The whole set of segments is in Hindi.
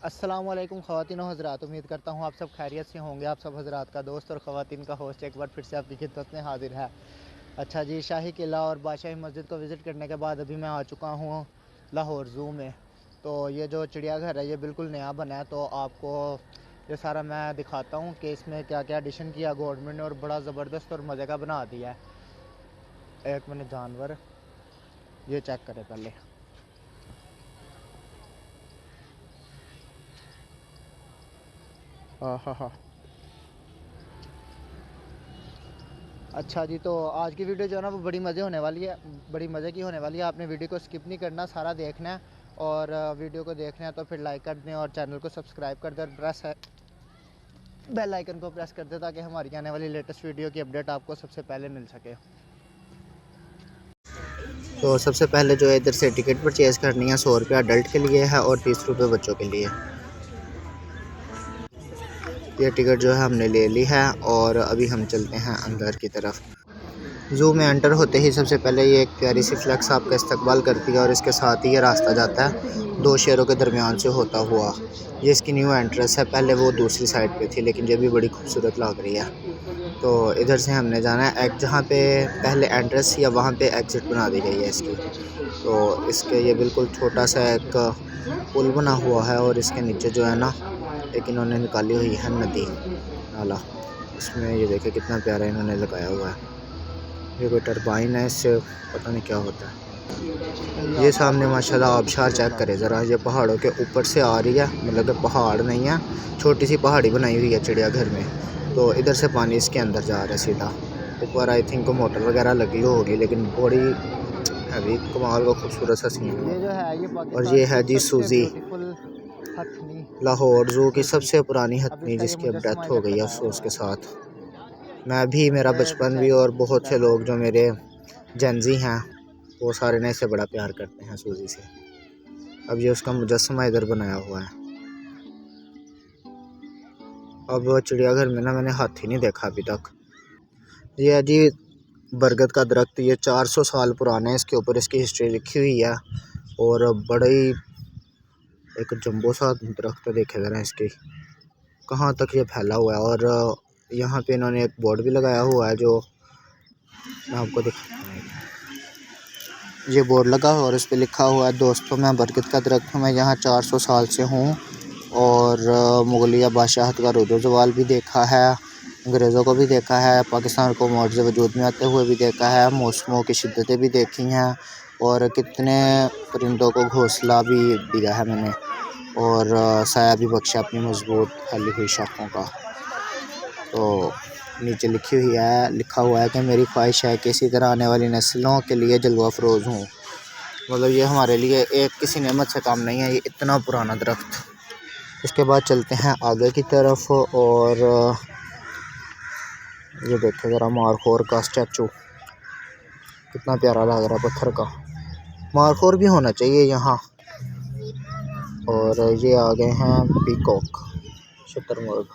अस्सलाम वालेकुम ख़वातीन और हज़रात, उम्मीद करता हूँ आप सब खैरियत से होंगे। आप सब हज़रात का दोस्त और ख़वातीन का होस्ट एक बार फिर से आपकी खिदमत में हाजिर है। अच्छा जी, शाही किला और बादशाही मस्जिद को विज़िट करने के बाद अभी मैं आ चुका हूँ लाहौर ज़ू में। तो ये जो चिड़ियाघर है ये बिल्कुल नया बना है, तो आपको ये सारा मैं दिखाता हूँ कि इसमें क्या क्या एडिशन किया गवर्नमेंट ने, और बड़ा ज़बरदस्त और मज़े का बना दिया है। एक मिनट, जानवर ये चेक करें पहले। हाँ हाँ। अच्छा जी, तो आज की वीडियो जो है ना वो बड़ी मज़े होने वाली है, बड़ी मज़े की होने वाली है। आपने वीडियो को स्किप नहीं करना, सारा देखना है। और वीडियो को देखना है तो फिर लाइक कर दें और चैनल को सब्सक्राइब कर दें और प्रेस है बेल आइकन को प्रेस कर दें ताकि हमारी आने वाली लेटेस्ट वीडियो की अपडेट आपको सबसे पहले मिल सके। तो सबसे पहले जो है इधर से टिकट परचेज़ करनी है, 100 रुपये अडल्ट के लिए है और 30 रुपये बच्चों के लिए। ये टिकट जो है हमने ले ली है और अभी हम चलते हैं अंदर की तरफ। ज़ू में एंटर होते ही सबसे पहले ये एक प्यारी सी फ्लैक्स आपका इस्तकबाल करती है और इसके साथ ही ये रास्ता जाता है 2 शेरों के दरमियान से होता हुआ। ये इसकी न्यू एंट्रेंस है, पहले वो दूसरी साइड पे थी लेकिन ये भी बड़ी खूबसूरत लग रही है। तो इधर से हमने जाना है एक जहाँ पे पहले एंट्रेंस या वहाँ पे एग्ज़िट बना दी गई है इसकी। तो इसके ये बिल्कुल छोटा सा एक पुल बना हुआ है और इसके नीचे जो है ना एक इन्होंने निकाली हुई है नदी नाला। इसमें ये देखें कितना प्यारा इन्होंने लगाया हुआ है। ये कोई टरबाइन है, इससे पता नहीं क्या होता है। ये सामने माशाल्लाह आबशार चेक करें ज़रा, ये पहाड़ों के ऊपर से आ रही है, मतलब कि पहाड़ नहीं है, छोटी सी पहाड़ी बनाई हुई है चिड़ियाघर में। तो इधर से पानी इसके अंदर जा रहा है सीधा। ऊपर आई थिंक मोटर वगैरह लगी होगी लेकिन बड़ी हैवी कमाल का खूबसूरत सा सीन है। और ये है जी सूजी, लाहौर ज़ू की सबसे पुरानी हथनी जिसकी अब डेथ हो गई है अफसोस के साथ। मैं भी, मेरा बचपन भी और बहुत से लोग जो मेरे जेंजी हैं वो सारे ने इसे बड़ा प्यार करते हैं सूजी से। अब ये उसका मुजस्समा इधर बनाया हुआ है। अब चिड़ियाघर में ना मैंने हाथी नहीं देखा अभी तक। ये है जी बरगद का दरख्त, ये 400 साल पुराना है, इसके ऊपर इसकी हिस्ट्री लिखी हुई है और बड़ा ही एक जंबो सा दरख्त देखे ज़रा इसकी कहाँ तक ये फैला हुआ है। और यहाँ पे इन्होंने एक बोर्ड भी लगाया हुआ है जो मैं आपको दिखाता हूँ। ये बोर्ड लगा हुआ और इस पर लिखा हुआ है, दोस्तों मैं बरगद का दरख्त हूँ, मैं यहाँ 400 साल से हूँ और मुगलिया बादशाहत का रुजू ज़वाल भी देखा है, अंग्रेज़ों को भी देखा है, पाकिस्तान को मौजूद वजूद में आते हुए भी देखा है, मौसमों की शिद्दतें भी देखी हैं और कितने परिंदों को घोंसला भी दिया है मैंने और साया भी बख्शा अपनी मजबूत फैली हुई शाखों का। तो नीचे लिखा हुआ है कि मेरी ख्वाहिश है कि इसी तरह आने वाली नस्लों के लिए जलवा फ़रोज़ हूँ। मतलब ये हमारे लिए एक किसी नेमत से काम नहीं है, ये इतना पुराना दरख्त। इसके बाद चलते हैं आगे की तरफ और ये देखें ज़रा मारखोर का स्टैचू कितना प्यारा लग रहा है, पत्थर का। मारखोर भी होना चाहिए यहाँ। और ये आ गए हैं पीकॉक, शुतुरमुर्ग।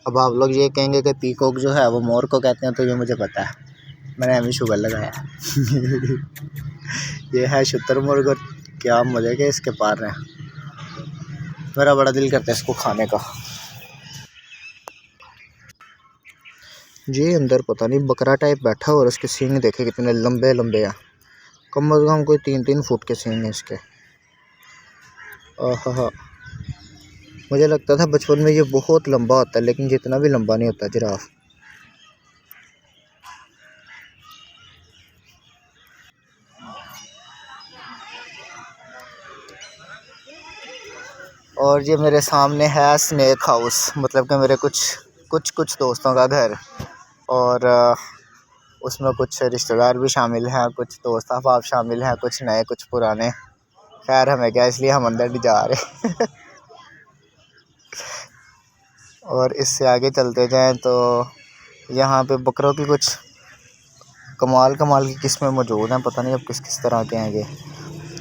अब आप लोग ये कहेंगे कि पीकॉक जो है वो मोर को कहते हैं, तो ये मुझे पता है, मैंने अभी शुगर लगाया। ये है शुतुरमुर्ग और क्या मज़े के इसके पार हैं, मेरा बड़ा दिल करता है इसको खाने का। जी अंदर पता नहीं बकरा टाइप बैठा और उसके सींग देखे कितने लंबे लंबे हैं, कम अज़ कम कोई 3-3 फुट के सींग हैं इसके। आहा, मुझे लगता था बचपन में ये बहुत लंबा होता है लेकिन जितना भी लंबा नहीं होता जिराफ। और ये मेरे सामने है स्नेक हाउस, मतलब कि मेरे कुछ दोस्तों का घर और उसमें कुछ रिश्तेदार भी शामिल हैं, कुछ दोस्त अहबाब शामिल हैं, कुछ नए कुछ पुराने। खैर हमें क्या, इसलिए हम अंदर नहीं जा रहे। और इससे आगे चलते जाएं तो यहाँ पे बकरों की कुछ कमाल की किस्में मौजूद हैं। पता नहीं अब किस किस तरह के हैं ये।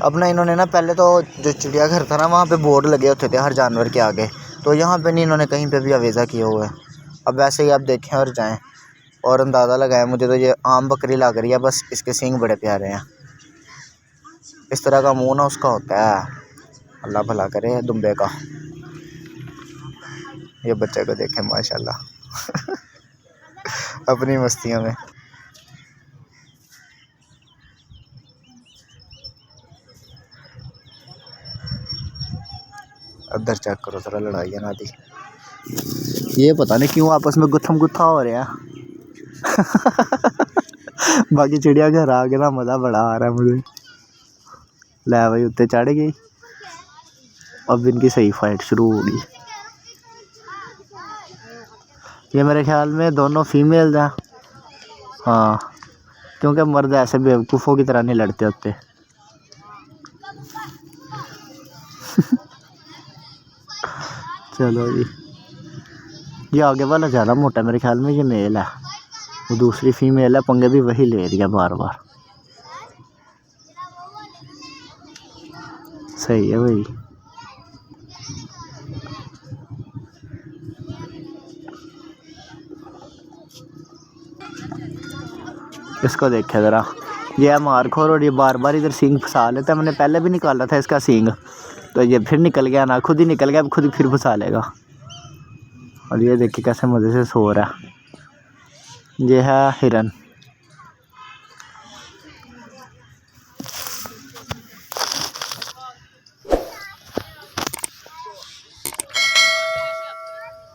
अब ना इन्होंने ना, पहले तो जो चिड़ियाघर था ना, वहाँ पे बोर्ड लगे होते थे हर जानवर के आगे, तो यहाँ पे नहीं इन्होंने कहीं पे भी अवेज़ा किए हुए हैं। अब वैसे ही आप देखें और जाएं और अंदाज़ा लगाएं, मुझे तो ये आम बकरी लग रही है, बस इसके सींग बड़े प्यारे हैं। इस तरह का मुँह ना उसका होता है, अल्लाह भला करे दुम्बे का। ये बच्चे को देखें माशाल्लाह अपनी मस्तियों में। अदर चेक करो ज़रा, लड़ाई है ना दी। ये पता नहीं क्यों आपस में गुत्थम गुत्था हो रहे हैं। बाकी चिड़ियाघर आ गया ना, मज़ा बड़ा आ रहा है मुझे। ले भाई उत्ते चढ़ गई, अब इनकी सही फाइट शुरू होगी। ये मेरे ख्याल में दोनों फीमेल्स हैं। हाँ, क्योंकि मर्द ऐसे बेवकूफ़ों की तरह नहीं लड़ते होते। चलो जी, ये आगे वाला ज़्यादा मोटा मेरे ख्याल में, ये मेल है, वो दूसरी फीमेल है, पंगे भी वही ले रही है बार बार। सही है भाई। इसको देखे ज़रा, ये है मारखोर और ये बार बार इधर सींग फंसा लेता है। मैंने पहले भी निकाला था इसका सींग, तो ये फिर निकल गया ना, खुद ही निकल गया, अब खुद ही फिर फंसा लेगा। और ये देखिए कैसे मज़े से सो रहा है। ये है हिरन।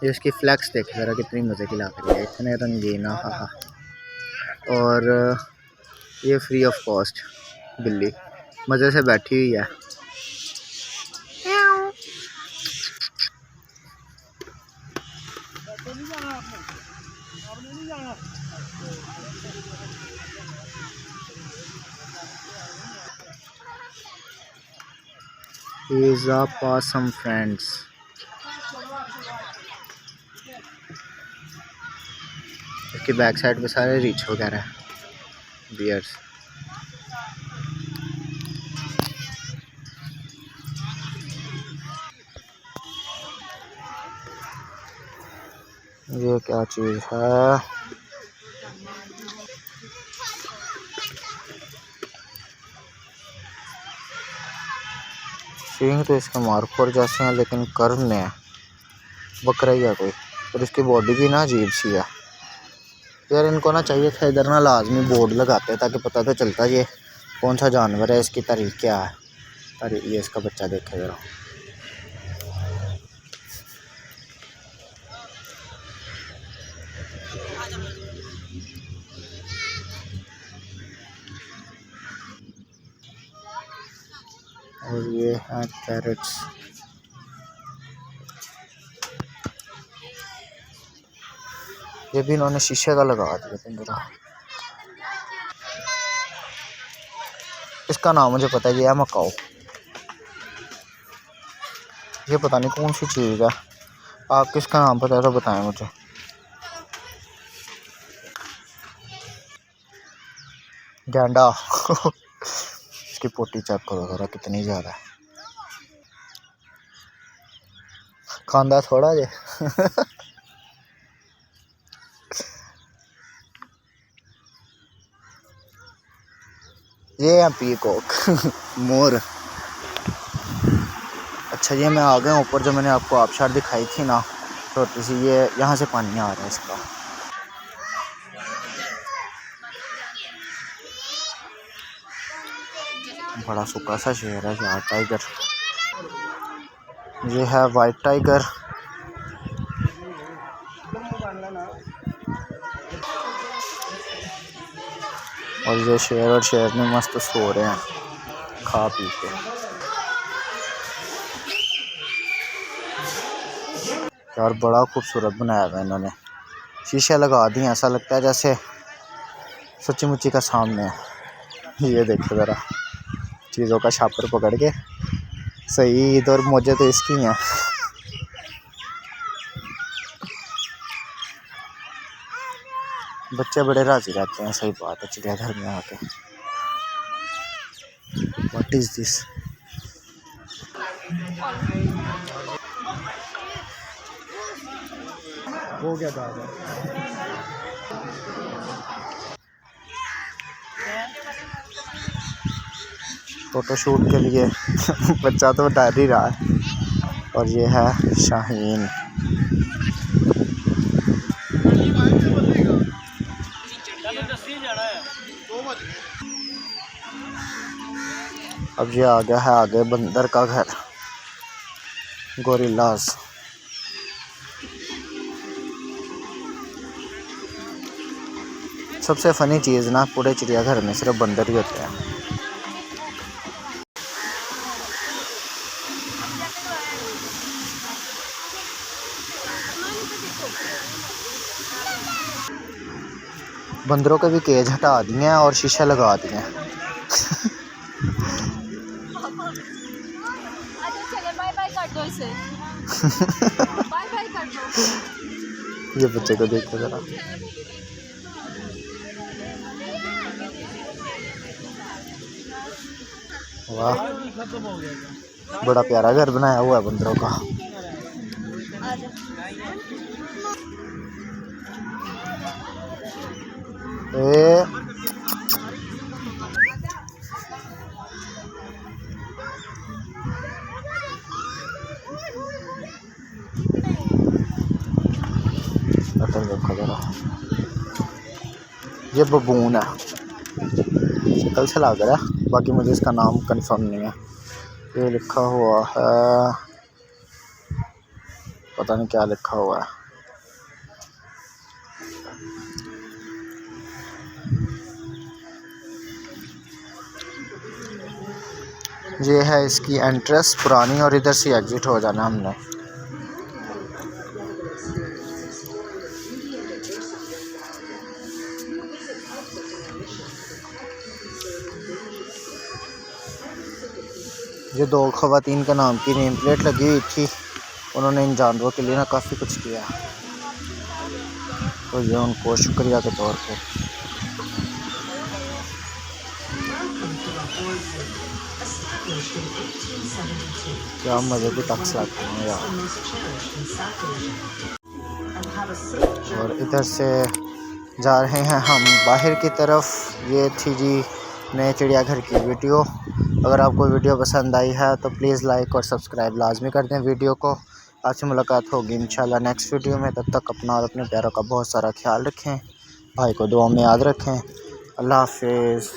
ये इसकी फ्लैक्स देखे ज़रा, कितनी मज़े की लग रही है, इतने रंगीन। हाँ। और ये फ्री ऑफ कॉस्ट बिल्ली मज़े से बैठी हुई है। He's a possum friends. इसकी बैक साइड पे सारे रीछ वगैरह है, बियर्स। ये क्या चीज़ है? सींग तो इसके मारखोर जैसे हैं, लेकिन कर्व में है, बकरा ही है कोई। और इसकी बॉडी भी ना अजीब सी है यार। इनको ना चाहिए था इधर ना लाजमी बोर्ड लगाते, ताकि पता तो चलता ये कौन सा जानवर है, इसकी तारीख क्या है। अरे ये इसका बच्चा देखे ज़रा, और ये हैं कैरेट्स। ये भी इन्होंने शीशे का लगा दिया पिंजरा। इसका नाम मुझे पता है, ये है मकाओ। ये पता नहीं कौन सी चीज़ है, आप किसका नाम पता है तो बताएं मुझे। गैंडा। इसकी पोटी चेक करो ज़रा, कितनी ज़्यादा है। खांदा थोड़ा जे। ये है पीकॉक। मोर। अच्छा ये मैं आ गया ऊपर, जो मैंने आपको आबशार दिखाई थी ना छोटी सी, ये यहाँ से पानी आ रहा है इसका। बड़ा सूखा सा शेर है यार, टाइगर। ये है वाइट टाइगर। और ये शेर और शेरनी मस्त सो रहे हैं खा पी के। यार बड़ा खूबसूरत बनाया हुआ है इन्होंने, शीशे लगा दिए, ऐसा लगता है जैसे सच्ची मुच्ची का सामने है। ये देखो ज़रा, चीज़ों का छापर पकड़ के। सही ईद और मौजें तो इसकी हैं। बच्चे बड़े राजी रहते हैं, सही बात है, चिड़ियाघर में आके। What is this? हो गया दादा। फोटोशूट के लिए बच्चा तो डर ही रहा है। और ये है शाहीन। अब ये आ गया है आगे बंदर का घर, गोरिल्लास। सबसे फनी चीज़ ना पूरे चिड़ियाघर में सिर्फ बंदर ही होते हैं। बंदरों के भी केज हटा दिए हैं और शीशे लगा दिए हैं। ये बच्चे को देखो जरा। वाह, बड़ा प्यारा घर बनाया हुआ है बंदरों का। देखो जरा, ये बबून है, शक्ल से लग रहा है, बाकी मुझे इसका नाम कंफर्म नहीं है। ये लिखा हुआ है, पता नहीं क्या लिखा हुआ है। ये है इसकी एंट्रेंस पुरानी, और इधर से एग्जिट हो जाना हमने। ये दो ख़वातीन के नाम की नेम प्लेट लगी हुई थी, उन्होंने इन जानवरों के लिए ना काफ़ी कुछ किया, तो ये उनको शुक्रिया के तौर पे। क्या मज़े की टक्स लगते हैं यार। और इधर से जा रहे हैं हम बाहर की तरफ। ये थी जी नए चिड़ियाघर की वीडियो। अगर आपको वीडियो पसंद आई है तो प्लीज़ लाइक और सब्सक्राइब लाजमी कर दें वीडियो को। आपसे मुलाकात होगी इंशाल्लाह नेक्स्ट वीडियो में। तब तक अपना और अपने प्यारों का बहुत सारा ख्याल रखें, भाई को दुआ में याद रखें। अल्लाह हाफिज़।